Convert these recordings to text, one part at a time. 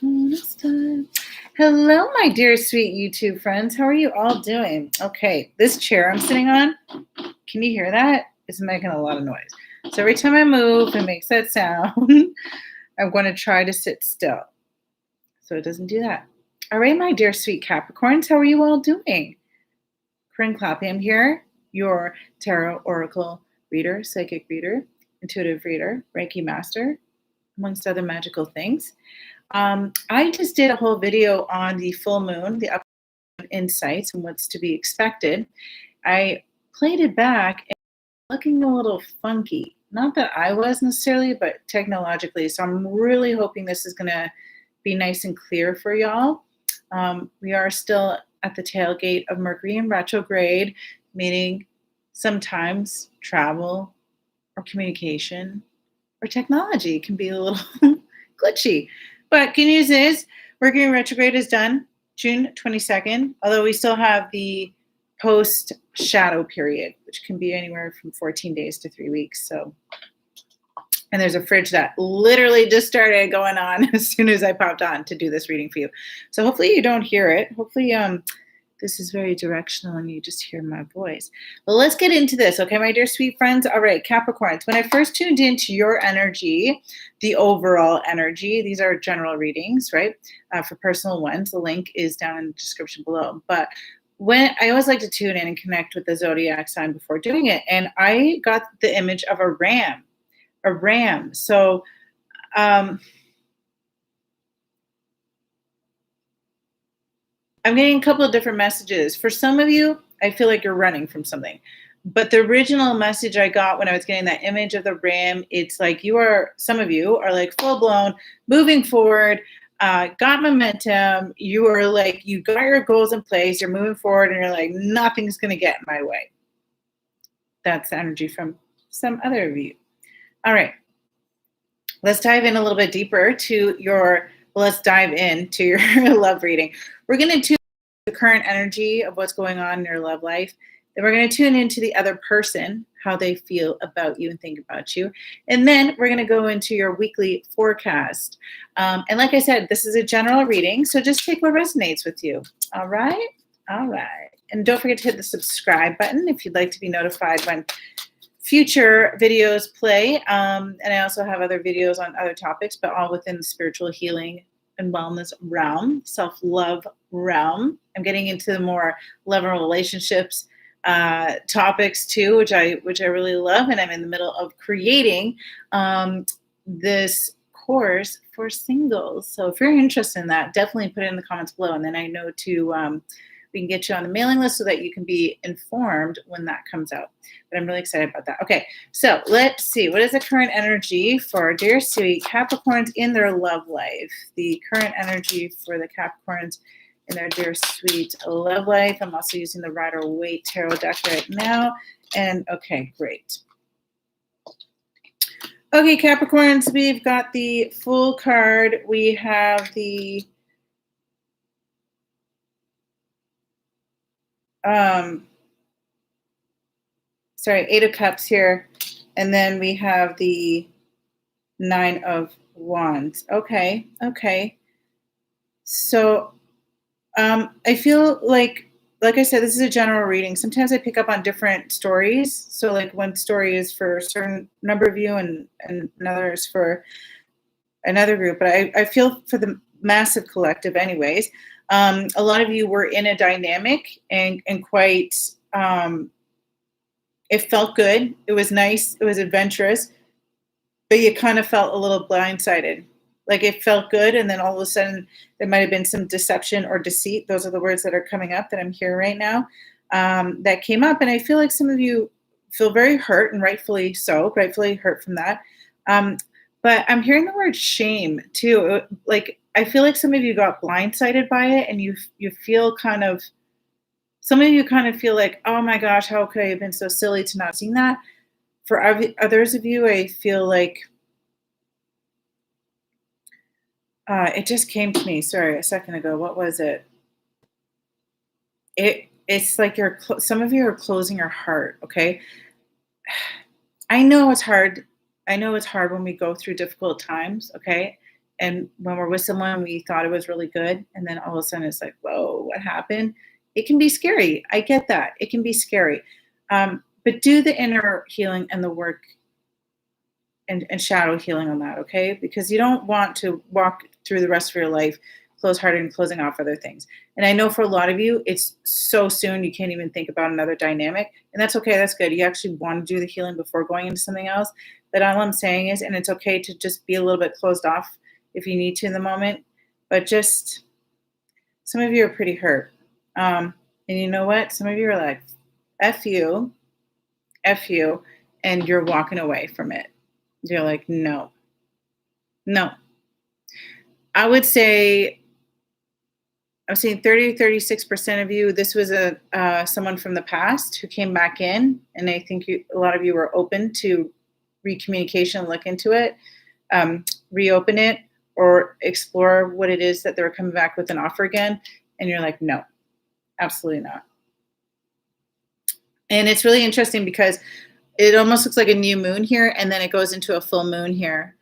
This time. Hello, my dear sweet YouTube friends. How are you all doing? Okay, this chair I'm sitting on, can you hear that? It's making a lot of noise. So every time I move, it makes that sound. I'm going to try to sit still so it doesn't do that. All right, my dear sweet Capricorns, how are you all doing? Corinne Clapham here, your tarot oracle reader, psychic reader, intuitive reader, Reiki master, amongst other magical things. I just did a whole video on the full moon, the up insights and what's to be expected. I played it back and looking a little funky. Not that I was necessarily, but technologically. So I'm really hoping this is going to be nice and clear for y'all. We are still at the tailgate of Mercury in retrograde, meaning sometimes travel or communication or technology can be a little glitchy. But good news is Mercury in retrograde is done June 22nd, although we still have the post-shadow period, which can be anywhere from 14 days to 3 weeks. So, and there's a fridge that literally just started going on as soon as I popped on to do this reading for you. So hopefully you don't hear it. Hopefully this is very directional and you just hear my voice. Well, let's get into this, okay, my dear sweet friends? All right, Capricorns, when I first tuned into your energy, the overall energy, these are general readings, right, for personal ones. The link is down in the description below. But when I always like to tune in and connect with the zodiac sign before doing it, and I got the image of a ram. So I'm getting a couple of different messages. For some of you, I feel like you're running from something. But the original message I got when I was getting that image of the ram, it's like some of you are like full blown, moving forward, got momentum. You are like, you got your goals in place, you're moving forward, and you're like, nothing's going to get in my way. That's the energy from some other of you. All right. Let's dive in a little bit deeper to your love reading. We're going to tune into the current energy of what's going on in your love life. Then we're going to tune into the other person, how they feel about you and think about you. And then we're going to go into your weekly forecast. And like I said, this is a general reading, so just take what resonates with you. All right? All right. And don't forget to hit the subscribe button if you'd like to be notified when future videos play. And I also have other videos on other topics, but all within the spiritual healing and wellness realm, self-love realm. I'm getting into the more love and relationships topics too, which I really love. And I'm in the middle of creating this course for singles. So if you're interested in that, definitely put it in the comments below. And then I know we can get you on the mailing list so that you can be informed when that comes out. But I'm really excited about that. Okay, so let's see. What is the current energy for dear sweet Capricorns in their love life? The current energy for the Capricorns in their dear sweet love life. I'm also using the Rider-Waite tarot deck right now. And okay, great. Okay, Capricorns, we've got the full card. We have the Eight of Cups here, and then we have the Nine of Wands. Okay. So I feel like I said, this is a general reading. Sometimes I pick up on different stories. So like one story is for a certain number of you and another is for another group. But I feel for the massive collective anyways. A lot of you were in a dynamic and quite, it felt good. It was nice. It was adventurous, but you kind of felt a little blindsided. Like it felt good. And then all of a sudden there might've been some deception or deceit. Those are the words that are coming up that I'm hearing right now, that came up. And I feel like some of you feel very hurt, and rightfully hurt from that. But I'm hearing the word shame too. Like, I feel like some of you got blindsided by it, and you feel some of you kind of feel like, oh my gosh, how could I have been so silly to not seeing that? For others of you, I feel like it just came to me. Sorry, a second ago. What was it? It's like some of you are closing your heart. Okay, I know it's hard. I know it's hard when we go through difficult times. Okay, And when we're with someone, we thought it was really good. And then all of a sudden it's like, whoa, what happened? It can be scary. I get that. It can be scary. But do the inner healing and the work and shadow healing on that, okay? Because you don't want to walk through the rest of your life close-hearted and closing off other things. And I know for a lot of you, it's so soon you can't even think about another dynamic. And that's okay. That's good. You actually want to do the healing before going into something else. But all I'm saying is, and it's okay to just be a little bit closed off if you need to in the moment. But just, some of you are pretty hurt. And you know what? Some of you are like, F you, and you're walking away from it. You're like, no. I would say, I'm seeing 30 to 36% of you, this was someone from the past who came back in, and I think a lot of you were open to recommunication, look into it, reopen it, or explore what it is that they're coming back with an offer again, and you're like, no, absolutely not. And it's really interesting because it almost looks like a new moon here, and then it goes into a full moon here,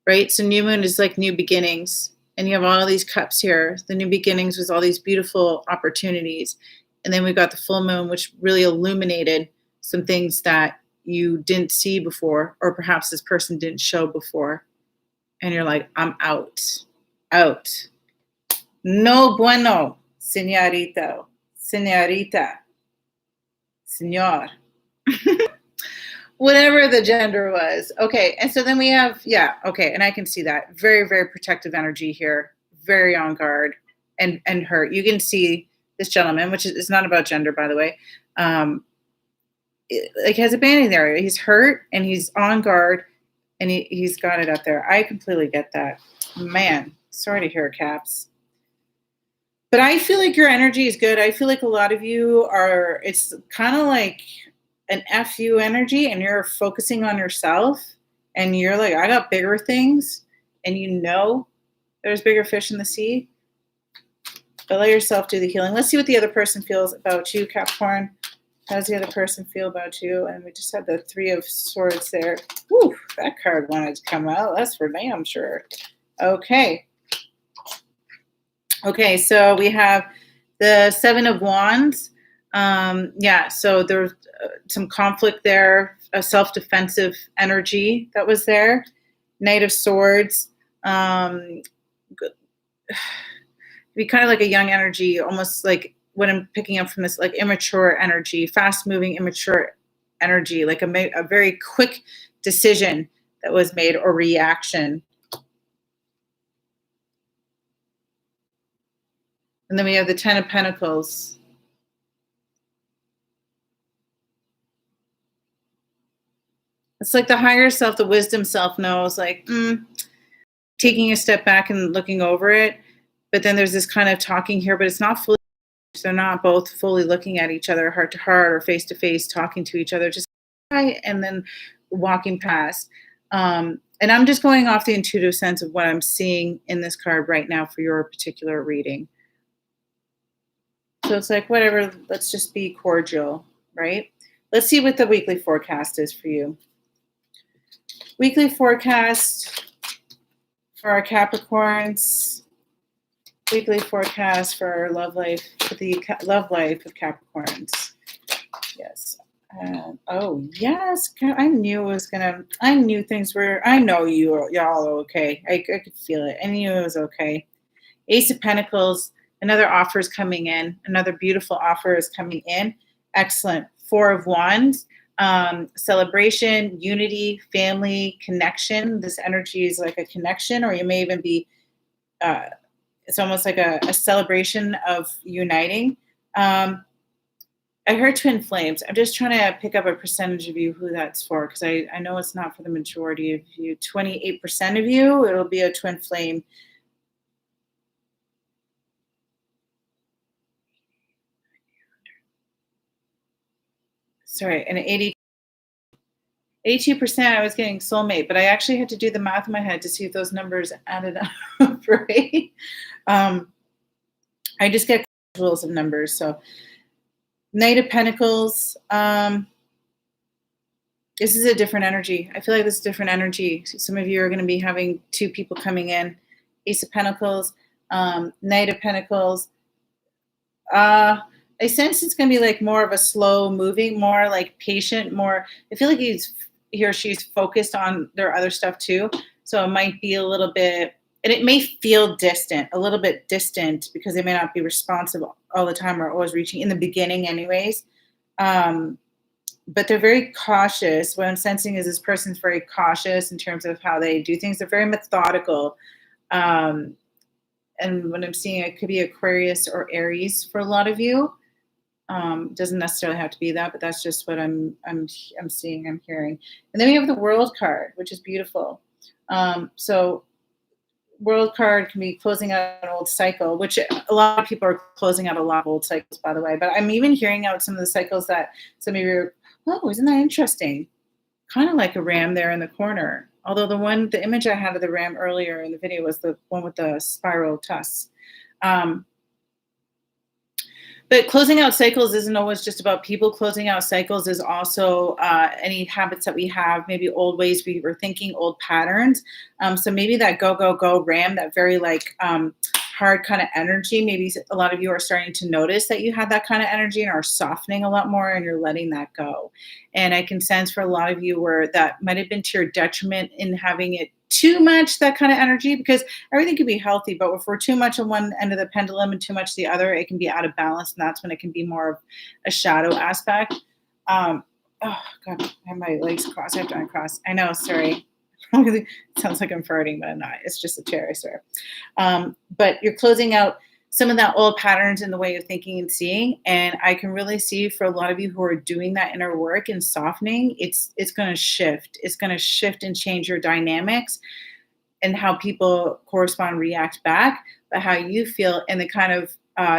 right? So new moon is like new beginnings. And you have all these cups here. The new beginnings was all these beautiful opportunities. And then we got the full moon, which really illuminated some things that you didn't see before, or perhaps this person didn't show before. And you're like, I'm out. No bueno, señorita, señor. Whatever the gender was. Okay. And so then we have, yeah. Okay. And I can see that very, very protective energy here, very on guard and hurt. You can see this gentleman, which is not about gender, by the way. Like has a banding there. He's hurt and he's on guard and he's got it up there. I completely get that, man. Sorry to hear, Caps. But I feel like your energy is good. I feel like a lot of you are, it's kind of like an FU energy, and you're focusing on yourself, and you're like, I got bigger things, and you know there's bigger fish in the sea. But let yourself do the healing. Let's see what the other person feels about you, Capricorn. How does the other person feel about you? And we just had the 3 of Swords there. Whew, that card wanted to come out. That's for damn sure. Okay. Okay, so we have the 7 of Wands. Yeah, so there's some conflict there, a self-defensive energy that was there. Knight of Swords. Be kind of like a young energy, almost like what I'm picking up from this, like immature energy, fast-moving, immature energy, like a very quick decision that was made or reaction. And then we have the 10 of Pentacles. It's like the higher self, the wisdom self knows, like, taking a step back and looking over it. But then there's this kind of talking here, but it's not fully, they're not both fully looking at each other heart to heart or face to face, talking to each other, just hi, and then walking past. And I'm just going off the intuitive sense of what I'm seeing in this card right now for your particular reading. So it's like, whatever, let's just be cordial, right? Let's see what the weekly forecast is for you. Weekly forecast for our Capricorns. Weekly forecast for our love life, for the love life of Capricorns. Yes. Oh, yes. I knew it was going to, I knew things were, I know y'all are okay. I could feel it. I knew it was okay. Ace of Pentacles. Another offer is coming in. Another beautiful offer is coming in. Excellent. 4 of Wands. Celebration, unity, family, connection. This energy is like a connection, or you may even be, it's almost like a celebration of uniting. I heard twin flames. I'm just trying to pick up a percentage of you who that's for, because I know it's not for the majority of you. 28% of you, it'll be a twin flame. Sorry, and 82%, I was getting soulmate, but I actually had to do the math in my head to see if those numbers added up, right? I just get visuals of numbers. So Knight of Pentacles. This is a different energy. I feel like this is different energy. Some of you are going to be having 2 people coming in, Ace of Pentacles, Knight of Pentacles. I sense it's going to be like more of a slow moving, more like patient, more. I feel like he or she's focused on their other stuff too. So it might be a little bit, and it may feel distant, a little bit distant because they may not be responsive all the time or always reaching in the beginning, anyways. But they're very cautious. What I'm sensing is this person's very cautious in terms of how they do things. They're very methodical. And when I'm seeing it could be Aquarius or Aries for a lot of you. Doesn't necessarily have to be that, but that's just what I'm seeing, I'm hearing. And then we have the World card, which is beautiful. So World card can be closing out an old cycle, which a lot of people are closing out a lot of old cycles, by the way. But I'm even hearing out some of the cycles that some of you are, oh, isn't that interesting? Kind of like a ram there in the corner. Although the image I had of the ram earlier in the video was the one with the spiral tusks. But closing out cycles isn't always just about people. Closing out cycles is also any habits that we have, maybe old ways we were thinking, old patterns. So maybe that go, go, go ram, that very like hard kind of energy. Maybe a lot of you are starting to notice that you have that kind of energy and are softening a lot more and you're letting that go. And I can sense for a lot of you where that might have been to your detriment in having it too much, that kind of energy, because everything can be healthy, but if we're too much on one end of the pendulum and too much the other, it can be out of balance, and that's when it can be more of a shadow aspect. Oh God, I have my legs crossed. I have to uncross. I know, sorry. It sounds like I'm farting, but I'm not. It's just a chair, I swear. But you're closing out some of that old patterns in the way of thinking and seeing, and I can really see for a lot of you who are doing that inner work and softening, it's going to shift. It's going to shift and change your dynamics and how people correspond, react back, but how you feel and the kind of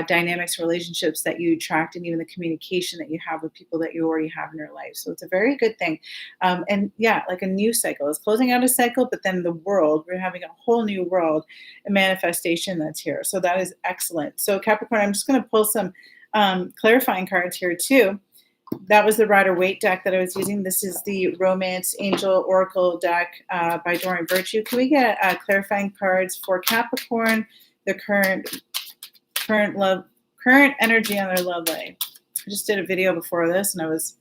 dynamics, relationships that you attract, and even the communication that you have with people that you already have in your life. So it's a very good thing. And yeah, like a new cycle. It's closing out a cycle, but then the world, we're having a whole new world, a manifestation that's here. So that is excellent. So Capricorn, I'm just going to pull some clarifying cards here too. That was the Rider-Waite deck that I was using. This is the Romance Angel Oracle deck by Doreen Virtue. Can we get clarifying cards for Capricorn, the current energy on their love life? I just did a video before this and I was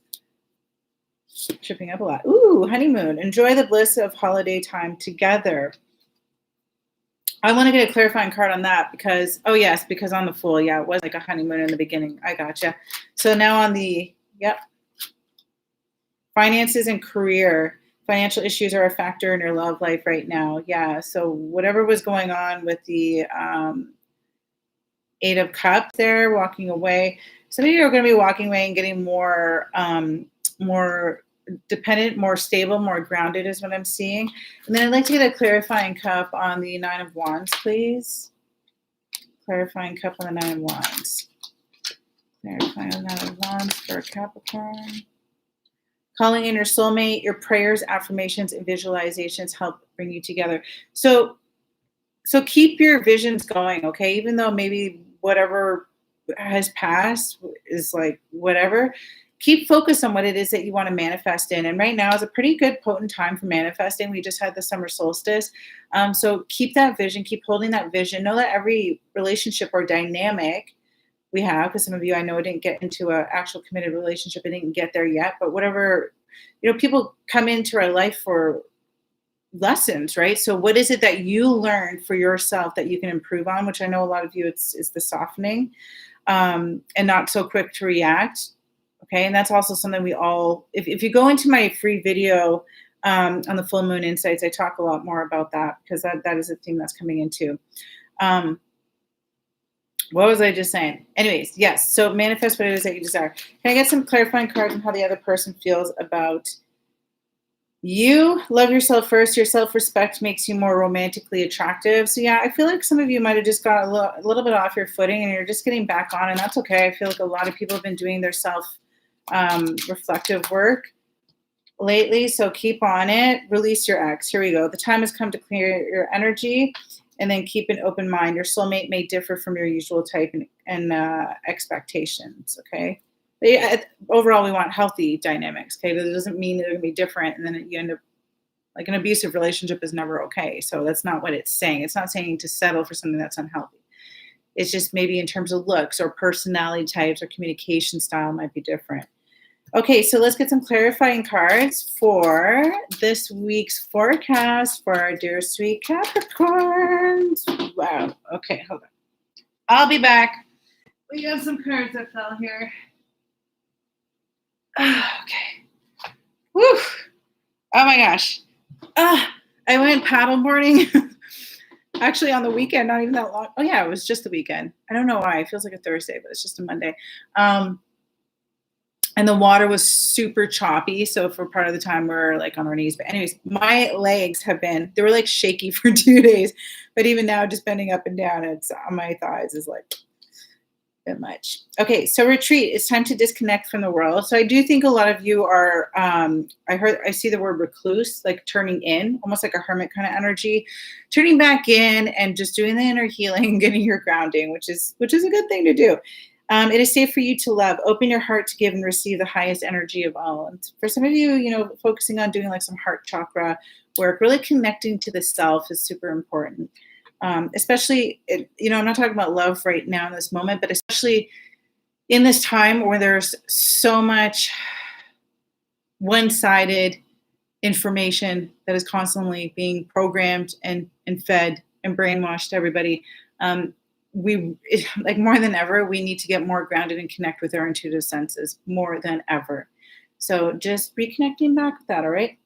tripping up a lot. Ooh, honeymoon. Enjoy the bliss of holiday time together. I want to get a clarifying card on that because, oh yes, because on the Fool, yeah, it was like a honeymoon in the beginning. I gotcha. So now on the, yep. Finances and career. Financial issues are a factor in your love life right now. Yeah. So whatever was going on with the Eight of Cups there, walking away. Some of you are going to be walking away and getting more dependent, more stable, more grounded is what I'm seeing. And then I'd like to get a clarifying cup on the Nine of Wands, please. Clarifying cup on the Nine of Wands. Clarifying on the Nine of Wands for Capricorn. Calling in your soulmate, your prayers, affirmations, and visualizations help bring you together. So keep your visions going, okay? Even though maybe whatever has passed is like whatever, keep focused on what it is that you want to manifest in. And right now is a pretty good potent time for manifesting. We just had the summer solstice. So keep that vision, keep holding that vision. Know that every relationship or dynamic we have, because some of you I know didn't get into an actual committed relationship, and didn't get there yet, but whatever, people come into our life for lessons, right? So what is it that you learned for yourself that you can improve on, which I know a lot of you is the softening and not so quick to react. Okay. And that's also something we all, if you go into my free video on the full moon insights, I talk a lot more about that because that is a theme that's coming into. What was I just saying? Anyways, yes. So manifest what it is that you desire. Can I get some clarifying cards on how the other person feels about you? Love yourself first. Your self-respect makes you more romantically attractive. So yeah, I feel like some of you might have just got a little bit off your footing and you're just getting back on, and that's okay. I feel like a lot of people have been doing their self-reflective work lately. So keep on it. Release your ex. Here we go. The time has come to clear your energy, and then keep an open mind. Your soulmate may differ from your usual type and expectations. Okay. Overall, we want healthy dynamics. Okay. That doesn't mean they're going to be different, and then you end up Like an abusive relationship is never okay. So that's not what it's saying. It's not saying to settle for something that's unhealthy. It's just maybe in terms of looks or personality types or communication style might be different. Okay, so let's get some clarifying cards for this week's forecast for our dear sweet Capricorns. Wow. Okay, hold on. I'll be back. We have some cards that fell here. Okay. Woo. Oh my gosh. I went paddleboarding. Actually on the weekend, not even that long. Oh yeah, it was just the weekend. I don't know why. It feels like a Thursday, but it's just a Monday. And the water was super choppy. So for part of the time we're like on our knees. But anyways, my legs they were like shaky for 2 days. But even now, just bending up and down, it's on my thighs is like a bit much. Okay, so retreat. It's time to disconnect from the world. So I do think a lot of you are, I see the word recluse, like turning in, almost like a hermit kind of energy, turning back in and just doing the inner healing, getting your grounding, which is a good thing to do. It is safe for you to love. Open your heart to give and receive the highest energy of all. And for some of you, focusing on doing like some heart chakra work, really connecting to the self is super important. Especially, I'm not talking about love right now in this moment, but especially in this time where there's so much one-sided information that is constantly being programmed and fed and brainwashed to everybody. More than ever, we need to get more grounded and connect with our intuitive senses more than ever. So just reconnecting back with that, all right?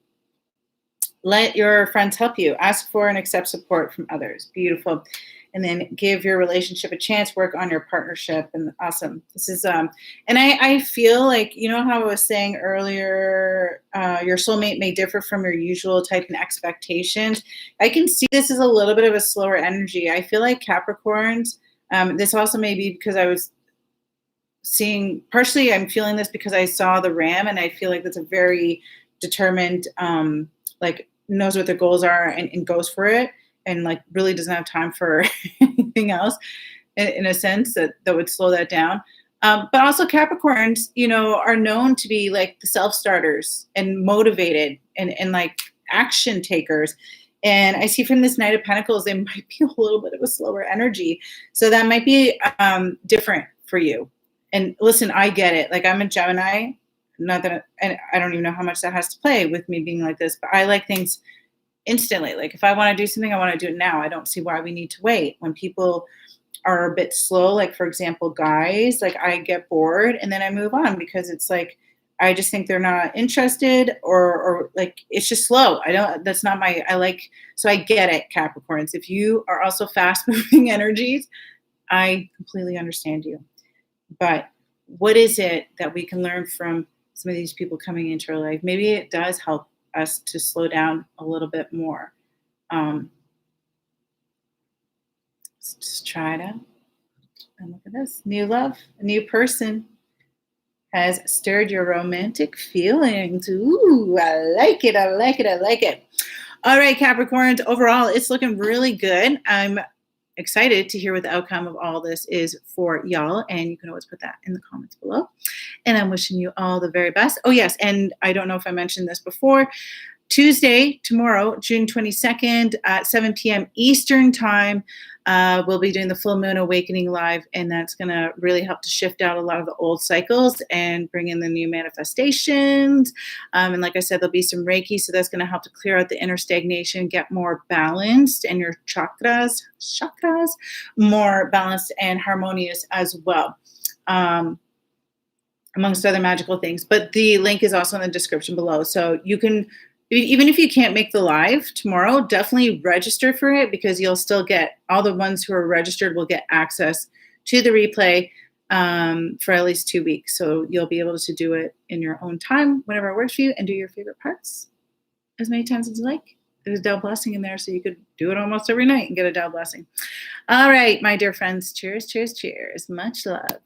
Let your friends help you. Ask for and accept support from others. Beautiful. And then give your relationship a chance. Work on your partnership. And awesome. This is, and I feel like, how I was saying earlier, your soulmate may differ from your usual type and expectations. I can see this is a little bit of a slower energy. I feel like Capricorns, this also may be because I was seeing, partially I'm feeling this because I saw the ram, and I feel like that's a very determined, knows what their goals are and goes for it, and like really doesn't have time for anything else in a sense that would slow that down. But also Capricorns, are known to be like the self-starters and motivated and like action takers. And I see from this Knight of Pentacles, they might be a little bit of a slower energy. So that might be different for you. And listen, I get it. Like I'm a Gemini. Not that, and I don't even know how much that has to play with me being like this, but I like things instantly. Like if I want to do something, I want to do it now. I don't see why we need to wait. When people are a bit slow, like for example, guys, like I get bored and then I move on because it's like, I just think they're not interested or like, it's just slow. So I get it, Capricorns. If you are also fast moving energies, I completely understand you. But what is it that we can learn from some of these people coming into our life? Maybe it does help us to slow down a little bit more. Let's just try it out. And look at this. New love, a new person has stirred your romantic feelings. Ooh, I like it. I like it. I like it. All right, Capricorns, overall, it's looking really good. I'm excited to hear what the outcome of all this is for y'all. And you can always put that in the comments below. And I'm wishing you all the very best. Oh, yes. And I don't know if I mentioned this before. Tuesday, tomorrow, June 22nd at 7 p.m. Eastern time, we'll be doing the Full Moon Awakening Live, and that's going to really help to shift out a lot of the old cycles and bring in the new manifestations. And like I said, there'll be some Reiki, so that's going to help to clear out the inner stagnation, get more balanced, and your chakras more balanced and harmonious as well. Amongst other magical things. But the link is also in the description below. So you can, even if you can't make the live tomorrow, definitely register for it, because you'll still get, all the ones who are registered will get access to the replay for at least 2 weeks. So you'll be able to do it in your own time, whenever it works for you, and do your favorite parts as many times as you like. There's a Dell blessing in there, so you could do it almost every night and get a Dell blessing. All right, my dear friends, cheers, cheers, cheers. Much love.